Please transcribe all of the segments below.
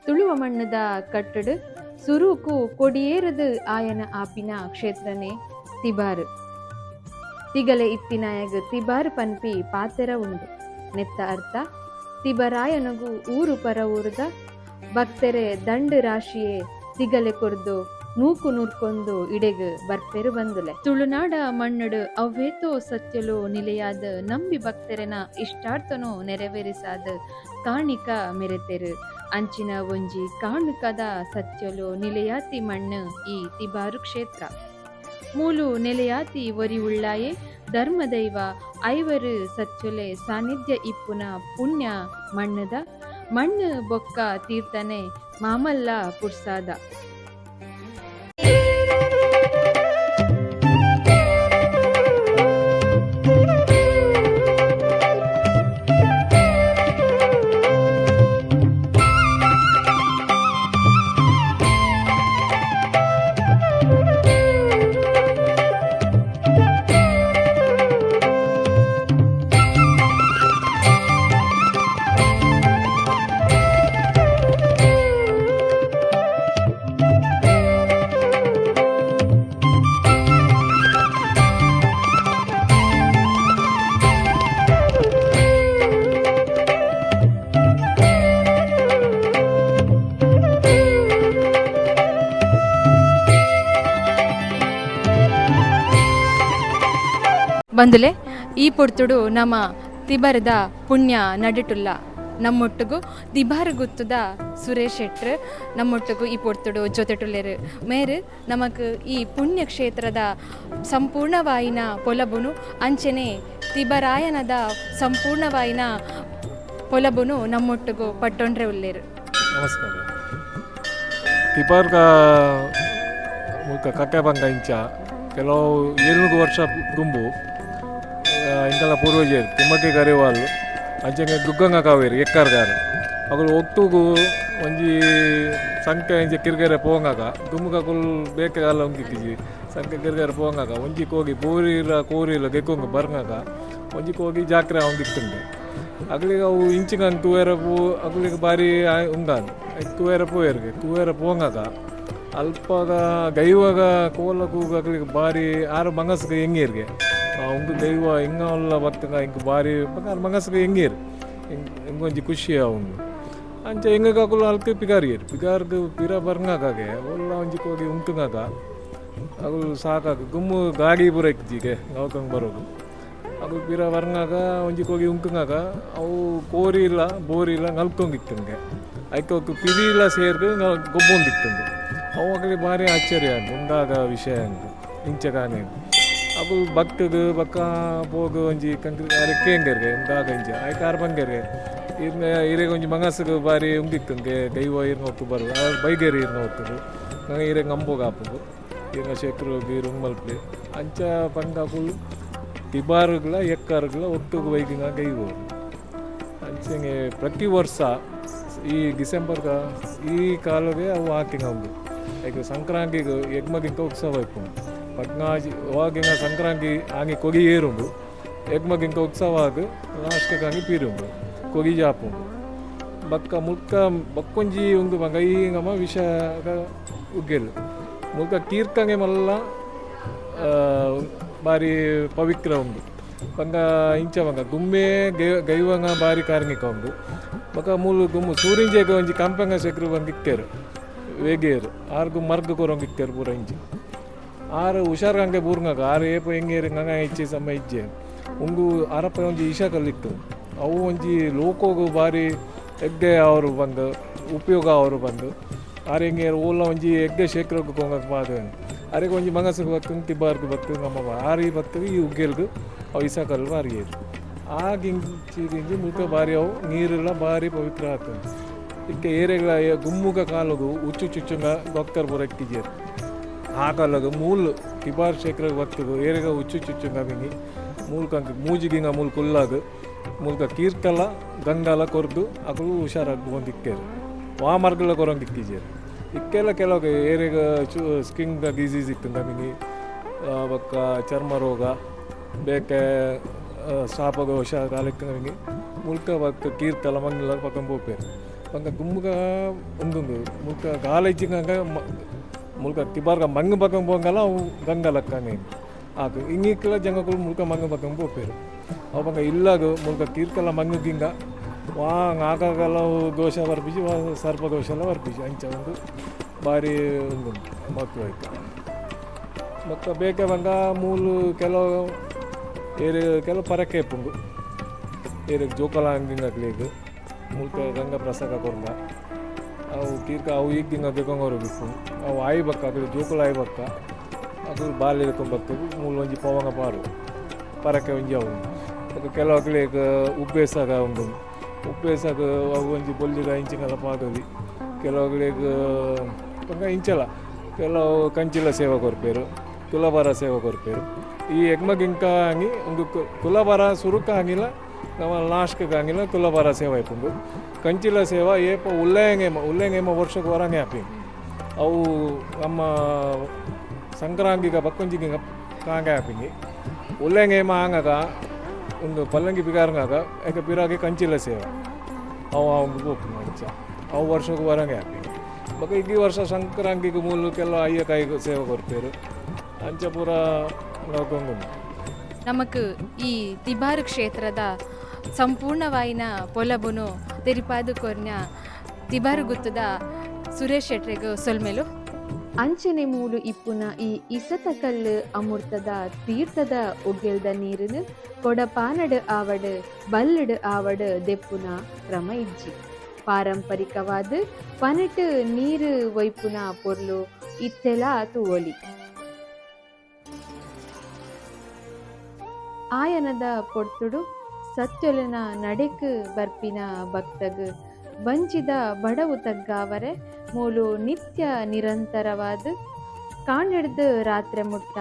ತುಳುವ ಮಣ್ಣದ ಕಟ್ಟಡು ಸುರೂಕು ಕೊಡಿಯೇರದು ಆಯನ ಆಪಿನ ಕ್ಷೇತ್ರನೇ ತಿಬಾರು. ತಿಗಲೆ ಇತ್ತಿನಾಯಗ್ ತಿಬಾರು ಪನ್ಪಿ ಪಾತೆರ ಉಂಡು. ನೆತ್ತ ಅರ್ಥ ತಿಬರಾಯನಗು ಊರು ಪರ ಊರುದ ಭಕ್ತರೆ ದಂಡು ರಾಶಿಯೇ ತಿಗಲೆ ಕೊರ್ದು ನೂಕು ನೂರ್ಕೊಂದು ಇಡೆಗ್ ಬರ್ಪೆರು ಬಂದುಲೆ. ತುಳುನಾಡ ಮಣ್ಣಡು ಅವ್ವೇತೋ ಸತ್ಯಲೋ ನಿಲೆಯಾದ ನಂಬಿ ಭಕ್ತರೆನ ಇಷ್ಟಾರ್ಥನೋ ನೆರವೇರಿಸಾದ ಕಾಣಿಕ ಮೆರೆತೆರು. ಅಂಚಿನ ಒಂಜಿ ಕಾಣುಕದ ಸತ್ಯಲೋ ನಿಲೆಯಾತಿ ಮಣ್ಣು ಈ ತಿಬಾರು ಕ್ಷೇತ್ರ. ಮೂಲು ನೆಲೆಯಾತಿ ಒರಿ ಉಳ್ಳಾಯೆ ಧರ್ಮದೈವ ಐವರು ಸತ್ಯೊಲೆ ಸಾನ್ನಿಧ್ಯ ಇಪ್ಪುನ ಪುಣ್ಯ ಮಣ್ಣದ ಮಣ್ಣು ಬೊಕ್ಕ ತೀರ್ಥನೆ ಮಾಮಲ್ಲ ಪುರ್ಸಾದ. ಬಂದುಲೆ ಈ ಪೊರ್ತುಡು ನಮ್ಮ ತಿಬರದ ಪುಣ್ಯ ನಡಿಟುಲ್ಲ ನಮ್ಮೊಟ್ಟಿಗೂ ತಿಬಾರು ಗುತ್ತದ ಸುರೇಶ್ ಶೆಟ್ರ್ ನಮ್ಮೊಟ್ಟಿಗೂ ಈ ಪೊರ್ತುಡು ಜೊತೆಟುಲ್ಲೆರು ಮೇರು ನಮಕ್ ಈ ಪುಣ್ಯ ಕ್ಷೇತ್ರದ ಸಂಪೂರ್ಣವಾಯಿನ ಪೊಲಬುನು ಅಂಚನೆ ತಿಬರಾಯನದ ಸಂಪೂರ್ಣವಾಯಿನ ಪೊಲಬುನು ನಮ್ಮೊಟ್ಟಿಗೂ ಪಟ್ಟೊಂಡ್ರೆ ಉಲ್ಲೇರು. ನಮಸ್ಕಾರ. ತಿಬಾರ್ಗ ಮುಲ್ಕ ಕಕ್ಕೆ ಬಂಗ ಇಂಚ ಕೆಲವು 7 ವರ್ಷ ಗುಂಬು ಇಂಕಲ ಪೂರ್ವಜರು ತಿಮ್ಮಕ್ಕೆ ಕರೆವಾಲು ಅಂಚಂಗೆ ದುಗ್ಗಂಗ ಕಾವೇರಿ ಎಕ್ಕಾರ್ಗಾರ ಅಗಳು ಒಟ್ಟುಗು ಒಂಜಿ ಸಂಖ್ಯೆ ಇಂಚೆ ಕಿರ್ಗೆರೆ ಪೋಂಗಾಗ ದುಮ್ಮಗ ಕುಲ್ ಬೇಕಾಲ ಉಂಗಿತ್ತಿಜಿ ಸಂಖ್ಯೆ ಕಿರ್ಗೆರೆ ಪೋಂಗಾಗ ಒಂಜಿ ಕೋಗಿ ಬೋರಿಲ ಕೋರಿಲ ಗೆಕ್ಕೊಂಗ ಬರ್ಗಾಗ ಒಂಜಿ ಕೋಗಿ ಜಾಕ್ರೆ ಒಂದಿತ್ತುಂಡೆ ಅಗಳಿಗೆ ಅವು ಇಂಚಿಗಂಗೆ ತೂವೇರ ಪೂ ಅಗಳಿಗೆ ಬಾರಿ ಉಂಗಾನು ತೂವೇರ ಪೋಯರ್ಗೆ ತೂವೇರ ಪೋಂಗಾಗ ಅಲ್ಪಾಗ ಗೈವಾಗ ಕೋಲ ಕೂಗಗಳಿಗೆ ಬಾರಿ ಆರು ಮಂಗಸ್ಗೆ ಹೆಂಗೇರ್ಗೆ ಉಂಗು ದೈವ ಹಿಂಗಲ್ಲ ಬತ್ತಗ ಹಿಂಗೆ ಬಾರಿ ಮಂಗಸ್ಗೆ ಹೆಂಗೇರು ಹಿಂಗೊಂಜಿ ಖುಷಿ ಅವನು ಅಂಚ ಹಿಂಗ ಕುಲ್ಲ ಅಲ್ಕೆ ಪಿಗಾರಿಯರು ಪಿಗಾರ್ಗೆ ಪಿರ ಬರ್ಗಾಗೆ ಒಲ್ಲ ಒಂಜಿ ಹೋಗಿ ಉಂಟುಗಾಗ ಅಗಳು ಸಾಕಾಗ ಗುಮ್ಮು ಗಾಡಿ ಪೂರ ಇಕ್ತಿಗೆ ನೌಕಂಗೆ ಬರೋದು ಅದು ಪಿರ ಬರ್ಗಾಗ ಒಂಜಿ ಹೋಗಿ ಉಂಟುಗಾಗ ಅವು ಕೋರಿ ಇಲ್ಲ ಬೋರಿ ಇಲ್ಲ ನಲ್ಕೊಂಗಿತ್ತಂಗೆ ಐಕೋಕ್ಕೆ ಪಿರಿ ಇಲ್ಲ ಸೇರ್ಗೆ ಗೊಬ್ಬೊಂದಿತ್ತಂದು ಅವಾಗಲೇ ಭಾರಿ ಆಶ್ಚರ್ಯ ಉಂಡಾಗ ವಿಷಯ ಅಂತ ಇಂಚಗಾನೆ ಅದು ಬಕ್ಕದು ಬಕ್ಕ ಹೋಗು ಒಂಜಿ ಕಂಕ್ರಿ ಅರೆಕ್ಕೆ ಹೆಂಗರ್ಗೆ ಉಂಡಾಗ ಇಂಚ ಆಯ್ಕೆ ಆರು ಬಂಗರ್ಗೆ ಇರೆಗೆ ಒಂಜಿ ಮಂಗಸ್ಗೆ ಬಾರಿ ಉಂಗಿತ್ತಂಗೆ ದೈವ ಇರ್ನ ಹೊತ್ತು ಬರೋದು ಅವ್ರು ಬೈಗೇರಿ ಇರ್ನ ಹೊತ್ತದು ನಂಗೆ ಇರೆಗೆ ಅಂಬೋಗ ಹಾಕೋದು ಈಗ ಶೆಕ್ರು ಬೀರು ಮಲ್ಪೆ ಅಂಚ ಪಂಡ ಫುಲ್ ತಿಬಾರುಗಳ ಎಕ್ಕಾರುಗಳ ಒಟ್ಟಿಗೆ ಬೈಕಿನ ಗೈವು ಅಂಚಂಗೆ ಪ್ರತಿ ವರ್ಷ ಈ ಡಿಸೆಂಬರ್ಗ ಈ ಕಾಲಗೆ ಅವು ಹಾಕಿಂಗ ಉಂಟು ಈಗ ಸಂಕ್ರಾಂತಿಗೆ ಎಗ್ಮಗಿಂಕ ಉತ್ಸವ ಇಪ್ಪುಂಡು ಪಟ್ನಾಜಿ ಅವಾಗಿನ ಸಂಕ್ರಾಂತಿ ಆಗಿ ಕೊಗಿ ಏರುಂಡು ಎಗ್ಮಗಿಂಕ ಉತ್ಸವ ಆಗಿ ಲಾಸ್ಟ್ಗೆ ಪೀರುಂಡು ಕೊಗಿ ಜಾಪುಂಡು ಬಕ್ಕ ಮುಲ್ಕ ಬಕ್ಕೊಂಜಿ ಉಂದು ಮಗ ಈಗಮ್ಮ ವಿಷಗ ಉಗ್ಗೆಲು ಮುಲ್ಕ ಕೀರ್ತಂಗೆ ಮಲ್ಲ ಬಾರಿ ಪವಿತ್ರ ಉಂಡು ಬಂಗ ಇಂಚ ಬಂಗ ಗುಮ್ಮೆ ಗೈವಂಗ ಬಾರಿ ಕಾರ್ಮಿಕ ಉಂಡು ಬಕ ಮೂಲು ಗುಮ್ಮು ಸೂರಿಂಜೆಗೆ ಒಂಜಿ ಕಂಪಂಗ ಸೆಕ್ರು ಬಂದು ಇಕ್ಕೇರು ವೇಗೇರು ಆರ್ಗು ಮರ್ಗ ಕೊರಂಗೆ ಇಕ್ಕೇರು ಪೂರ ಇಂಚಿ ಆರು ಹುಷಾರ್ಗಂಗೆ ಬೂರ್ಗಾಗ ಆರು ಏಪ ಹೆಂಗೇರಿ ಗಂಗ ಇಚ್ಚೆ ಸಮ ಇಜ್ಜೆ ಉಂಗು ಆರಪ್ಪ ಒಂಜಿ ಇಶಕಲ್ಲಿತ್ತು ಅವು ಒಂಜಿ ಲೋಕೋಗು ಬಾರಿ ಎಗ್ಗೆ ಅವರು ಬಂದು ಉಪಯೋಗ ಅವರು ಬಂದು ಆರು ಹೆಂಗೇರು ಓಲ ಒಂಜಿ ಎಗ್ಗೆ ಶೇಖರಕ್ಕೆ ಕೊಂಗಕ್ಕೆ ಬಾದ ಅರೆಗೆ ಒಂಜಿ ಮಂಗಸಿಗೆ ಬತ್ತು ತಿಬ್ಬಾರ್ಗು ಬತ್ತು ನಮ್ಮ ಆರಿ ಬತ್ತು ಈ ಉಗ್ಗೆಲ್ಗು ಅವು ಇಸಕಲ್ಲು ಬಾರಿಗೇರು ಆಗಿಂಚಿ ಮುಲ್ಕ ಬಾರಿ ಅವು ನೀರೆಲ್ಲ ಬಾರಿ ಪವಿತ್ರ ಆಗ್ತದೆ ಇಕ್ಕೆ ಏರೆಗಳ ಗುಮ್ಮುಗ ಕಾಲಗು ಉಚ್ಚು ಚುಚ್ಚುಂಗ ಡಾಕ್ಟರ್ ಬರಕ್ಕಿಜೇರು ಆ ಕಾಲಗ ಮೂಲು ತಿಬಾರ್ ಶೇಖರಗೆ ಬರ್ತದು ಏರೆಗ ಉಚ್ಚು ಚುಚ್ಚುಂಗ ಬಿಂಗಿ ಮೂಲ್ಕಂಗೆ ಮೂಜಿಗಿಂಗ ಮೂಲ್ ಕುಲ್ಲಾಗ ಮೂಲ್ಕ ಕೀರ್ಕಲ ಗಂಗಾಲ ಕೊರ್ದು ಅಕಲು ಹುಷಾರಾಗಿ ಬಂದಿಕ್ಕೇರು ವಾಮರ್ಗಲ ಕೊರಂಗೆ ಇಕ್ಕಿಜೇರು ಇಕ್ಕೆಲ್ಲ ಕೆಲವು ಏರೆಗ ಸ್ಕಿನ್ ಡಿಸೀಸ್ ಇತ್ತು ನಮಗೆ ಬಕ್ಕ ಚರ್ಮ ರೋಗ ಬೇಕೆ ಶಾಪಗ ಹುಷಾರು ಕಾಲಕ್ಕೆ ನಮಗೆ ಮುಲ್ಕ ಬಕ್ಕ ಕೀರ್ತಲ ಮಂಗಲ ಪಕ್ಕ ಹೋಗ್ಬೇಕು ಪಂಗ ಗುಮ್ಮಗ ಒಂದೊಂದು ಮುಲ್ಕ ಗಾಲೈಚಿಂಗ ಮುಲ್ಕ ತಿಬಾರ್ಗ ಮಂಗ ಬಕ್ಕಂಗೆ ಹೋಗಲ್ಲ ಅವು ಗಂಗ ಲಕ್ಕಂಗೆ ಆಗ ಹಿಂಗಿಕ್ಕೆಲ್ಲ ಜಂಗಗಳು ಮುಲ್ಕ ಮಂಗ ಬಕ್ಕಂಗೆ ಹೋಗ್ಪೇರು ಅವು ಪಂಗ ಇಲ್ಲಾಗ ಮುಲ್ಕ ಕೀರ್ಕಲ್ಲ ಮಂಗಗಿಂಗ ವಾ ಆಕಾಗೆಲ್ಲ ದೋಷ ಬರ್ಪಿಸಿ ಸರ್ಪ ದೋಷ ಎಲ್ಲ ಬರ್ಪಿಸಿ ಅಂಚ ಒಂದು ಭಾರಿ ಒಂದು ಮಕ್ಕಳು ಆಯ್ತು ಮಕ್ಕ ಬೇಕೆ ಬಂಗ ಮೂಲು ಕೆಲವು ಕೆಲವು ಪರಕೆ ಪುಂಗು ಏರಿಗೆ ಜೋಕಲ ಹಂಗಿಂಗ್ಲಿಗೆ ಮುಲ್ಕ ಗಂಗ ಪ್ರಸಾದ ಕೊರ್ಗ ಅವು ಕೀರ್ಕ ಅವು ಈಗ ದಿಂಗ ಬೇಕಂಗವ್ರು ಬಿಟ್ಟು ಅವು ಆಯಿ ಬಕ್ಕ ಅದು ಜೋಕಲ ಆಯಿ ಬಕ್ಕ ಅದು ಬಾಲ್ ಹಿಡ್ಕೊಂಬರ್ತವು ಮೂಲು ಒಂಜಿ ಪವಂಗ ಪಾರು ಪರಕೆ ಒಂಜಿ ಅವು ಮತ್ತು ಕೆಲವು ಅಕ್ಲಿಗೆ ಉಪ್ಪೇಸಾಗ ಒಂದು ಉಪ್ಪೇಸಾಗ ಅವು ಒಂಜಿ ಬೊಲ್ಲಿಗ ಇಂಚಿನೆಲ್ಲ ಪಾಕದಿ ಕೆಲವುಗಳಿಗೆ ಪಂಗ ಇಂಚಲ ಕೆಲವು ಕಂಚಿಲ ಸೇವೆ ಕೊರ್ಪೇರು ಕುಲಬಾರ ಸೇವೆ ಕೊರ್ಪೇರು ಈ ಎಗ್ಮಗಿಂಕ ಹಂಗಿ ಒಂದು ಕುಲಬಾರ ಸುರುಕ ಹಂಗಿಲ್ಲ ನಮ್ಮ ಲಾಸ್ಟ್ಗೆ ಹಂಗಿಲ್ಲ ಕುಲಬಾರ ಸೇವೆ ಆಯ್ಪುಂಡು ಕಂಚಿಲ ಸೇವೆ ಏಪ ಉಲ್ಲೆಂಗೇಮ ವರ್ಷಕ್ಕೆ ಹೊರಂಗೆ ಹಾಪಿ ಅವು ನಮ್ಮ ಸಂಕ್ರಾಂತಿಗ ಬಕ್ಕೊಂಜಿಗ ಕಾಂಗೆ ಹಾಪಿಂಗಿ ಉಲ್ಲೆಂಗೇಮ ಹಂಗಾಗ ಒಂದು ಪಲ್ಲಂಗಿ ಬಿಗಾರಂಗಾಗ ಯಾಕೆ ಬಿರಾಗಿ ಕಂಚಿಲ ಸೇವೆ ಅವು ಅವ್ಗೆ ಹೋಗ್ತು ಮಂಚ ಅವು ವರ್ಷಕ್ಕೆ ಹೊರಂಗೆ ಹಾಪಿ ಬಕ ಈ ವರ್ಷ ಸಂಕ್ರಾಂತಿಗೆ ಮೂಲು ಕೆಲವು ಅಯ್ಯಕಾಯಿಗೆ ಸೇವೆ ಕೊಡ್ತೇರು ಅಂಚ ಪೂರ ನೋಡ್ಕೊಂಡು ನಮಕ್ ಈ ತಿಬಾರು ಕ್ಷೇತ್ರದ ಸಂಪೂರ್ಣವಾಯಿನ ಪೊಲಬುನು ತೆರಿಪಾದು ಕೊರ್ನ್ಯ ತಿಬಾರು ಗುತ್ತದ ಸುರೇಶ್ ಶೆಟ್ರೆಗ್ ಸೊಲ್ಮೆಲು ಅಂಚನೆ ಮೂಲು ಇಪ್ಪುನ ಈ ಇಸತಕಲ್ಲು ಅಮೃತದ ತೀರ್ಥದ ಒಗ್ಗೆಲ್ದ ನೀರುನು ಕೊಡಪಾನಡ್ ಆವಡ್ ಬಲ್ಲಡ್ ಆವಡ್ ದೆಪ್ಪುನ ಕ್ರಮ ಇಜ್ಜಿ ಪಾರಂಪರಿಕವಾದ ಪನಟ್ ನೀರು ವೈಪುನ ಪೊರ್ಲು ಇತ್ತೆಲ ತುವೊಲಿ ಆಯನದ ಪೊರ್ತುಡು ಸತ್ಯೊಲನ ನಡೆಕ್ ಬರ್ಪಿನ ಭಕ್ತಗ್ ಬಂಚಿದ ಬಡವು ತಗ್ಗಾವರೆ ಮೂಲು ನಿತ್ಯ ನಿರಂತರವಾದ ಕಾಣಿಡ್ದು ರಾತ್ರಿ ಮುಟ್ಟ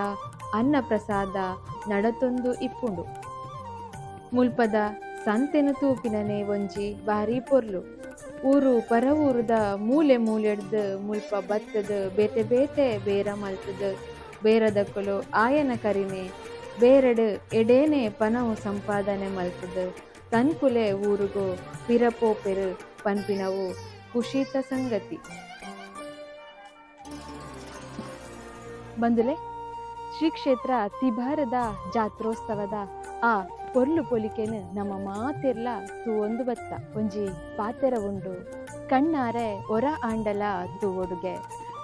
ಅನ್ನ ಪ್ರಸಾದ ನಡತೊಂದು ಇಪ್ಪುಂಡು ಮುಲ್ಪದ ಸಂತೆನು ತೂಪಿನನೆ ಒಂಜಿ ಬಾರಿ ಪೊರ್ಲು ಊರು ಪರ ಊರುದ ಮೂಲೆ ಮೂಲೆಡ್ದು ಮುಲ್ಪ ಬತ್ತದ ಬೇತೆ ಬೇತೆ ಬೇರ ಮಲ್ತದ ಬೇರದಕ್ಕಲು ಆಯನ ಕರಿನೆ ಬೇರೆಡು ಎಡೇನೆ ಪನವು ಸಂಪಾದನೆ ಮಲ್ತದ ತನ್ಕುಲೆ ಊರುಗೋ ಪಿರಪೋಪೆರು ಪನ್ಪಿನವು ಖುಷಿತ ಸಂಗತಿ ಬಂದುಲೆ ಶ್ರೀ ಕ್ಷೇತ್ರ ತಿಬಾರದ ಜಾತ್ರೋತ್ಸವದ ಆ ಪೊರ್ಲು ಪೊಲಿಕೆನು ನಮ್ಮ ಮಾತೆರ್ಲ ತೂವೊಂದು ಬತ್ತ ಒಂಜಿ ಪಾತೆರ ಉಂಡು ಕಣ್ಣಾರೆ ಒರ ಆಂಡಲ ತೂವೊಡುಗೆ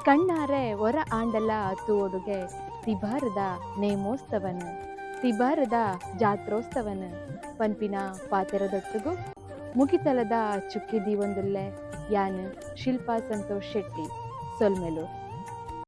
ಕಣ್ಣಾರೆ ಒರ ಆಂಡಲ ತೂವೊಡುಗೆ ತಿಬಾರದ ನೇಮೋತ್ಸವನ ತಿಬಾರದ ಜಾತ್ರೋತ್ಸವನ ಪನ್ಪಿನ ಪಾತೆರದೊಟ್ಟಿಗೂ ಮುಗಿತಲದ ಚುಕ್ಕಿದಿ ಒಂದುಲ್ಲೆ ಯಾನ್ ಶಿಲ್ಪಾ ಸಂತೋಷ್ ಶೆಟ್ಟಿ ಸೊಲ್ಮೆಲು.